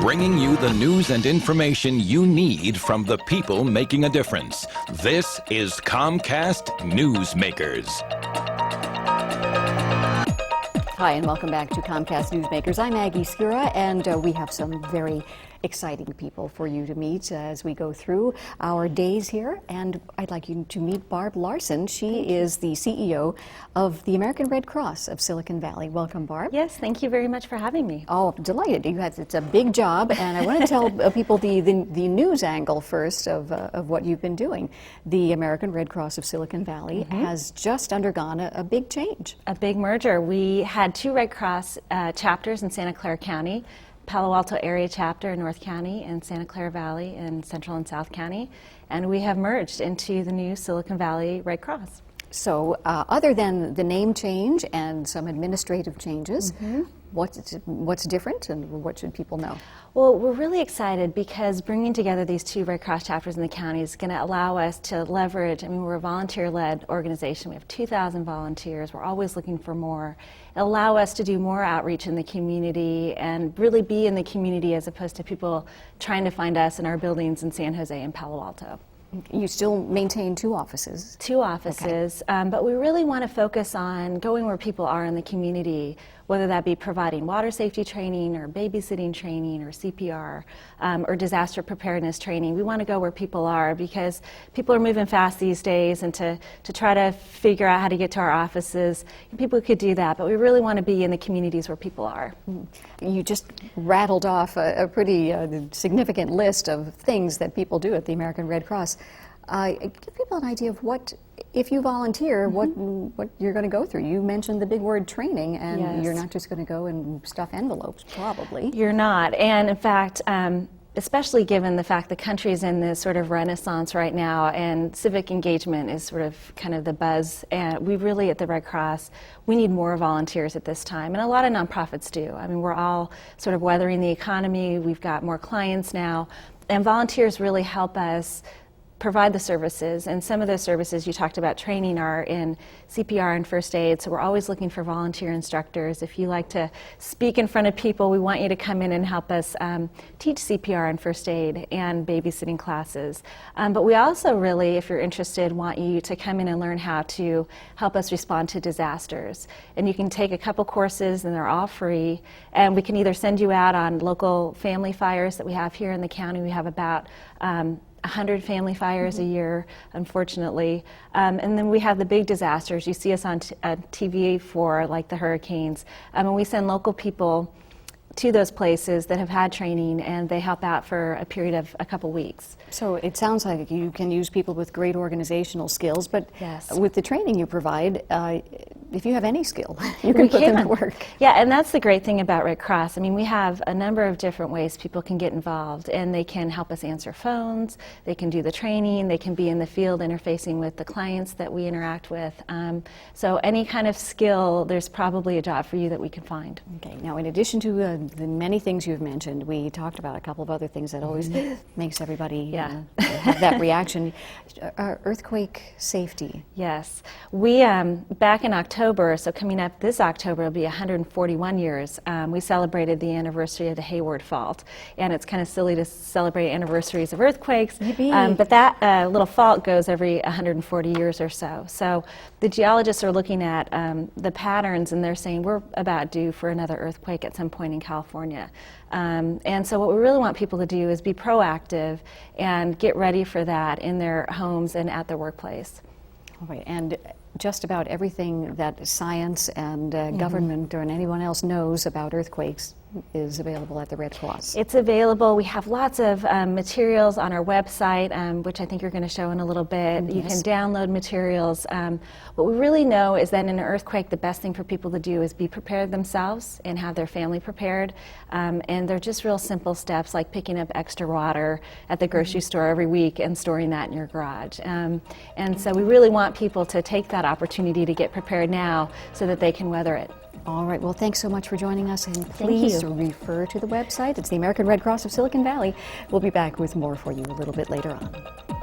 bringing you the news and information you need from the people making a difference. This is Comcast Newsmakers. Hi, and welcome back to Comcast Newsmakers. I'm Aggie Skira, and we have some very exciting people for you to meet as we go through our days here. And I'd like you to meet Barb Larson. She is the CEO of the American Red Cross of Silicon Valley. Welcome, Barb. Yes, thank you very much for having me. Oh, delighted. It's a big job, and I want to tell people the news angle first of what you've been doing. The American Red Cross of Silicon Valley has just undergone a big change. A big merger. We had two Red Cross chapters in Santa Clara County, Palo Alto area chapter in North County, and Santa Clara Valley in Central and South County, and we have merged into the new Silicon Valley Red Cross. So other than the name change and some administrative changes, what's different and what should people know? Well, we're really excited because bringing together these two Red Cross chapters in the county is going to allow us to leverage, we're a volunteer-led organization. We have 2,000 volunteers. We're always looking for more. It'll allow us to do more outreach in the community and really be in the community as opposed to people trying to find us in our buildings in San Jose and Palo Alto. You still maintain two offices? Two offices, okay. But we really want to focus on going where people are in the community, whether that be providing water safety training or babysitting training or CPR or disaster preparedness training. We want to go where people are because people are moving fast these days, and to try to figure out how to get to our offices, people could do that, but we really want to be in the communities where people are. You just rattled off a pretty significant list of things that people do at the American Red Cross. Give people an idea of what, if you volunteer, what you're going to go through. You mentioned the big word training, and yes. You're not just going to go and stuff envelopes, probably. You're not, and in fact, especially given the fact the country is in this sort of renaissance right now, and civic engagement is sort of kind of the buzz, and we really at the Red Cross, we need more volunteers at this time, and a lot of nonprofits do. We're all sort of weathering the economy, we've got more clients now, and volunteers really help us provide the services, and some of those services you talked about training are in CPR and first aid, so we're always looking for volunteer instructors. If you like to speak in front of people, we want you to come in and help us teach CPR and first aid and babysitting classes. But we also really, if you're interested, want you to come in and learn how to help us respond to disasters. And you can take a couple courses, and they're all free, and we can either send you out on local family fires that we have here in the county. We have about 100 family fires a year, unfortunately. And then we have the big disasters. You see us on TV for like the hurricanes. And we send local people to those places that have had training, and they help out for a period of a couple weeks. So it sounds like you can use people with great organizational skills, but yes. With the training you provide, if you have any skill, you can put them to work. Yeah, and that's the great thing about Red Cross. We have a number of different ways people can get involved, and they can help us answer phones, they can do the training, they can be in the field interfacing with the clients that we interact with. So any kind of skill, there's probably a job for you that we can find. Okay, now in addition to the many things you've mentioned, we talked about a couple of other things that always makes everybody have that reaction. Earthquake safety. Yes. We, back in October, so coming up this October will be 141 years, we celebrated the anniversary of the Hayward Fault. And it's kind of silly to celebrate anniversaries of earthquakes, but that little fault goes every 140 years or so. So the geologists are looking at the patterns, and they're saying we're about due for another earthquake at some point in California. And so what we really want people to do is be proactive and get ready for that in their homes and at their workplace. All right, and just about everything that science and government or anyone else knows about earthquakes is available at the Red Cross. It's available. We have lots of materials on our website, which I think you're going to show in a little bit. Yes. You can download materials. What we really know is that in an earthquake, the best thing for people to do is be prepared themselves and have their family prepared. And they're just real simple steps like picking up extra water at the grocery store every week and storing that in your garage. And so we really want people to take that opportunity to get prepared now so that they can weather it. All right, well, thanks so much for joining us, and please refer to the website. It's the American Red Cross of Silicon Valley. We'll be back with more for you a little bit later on.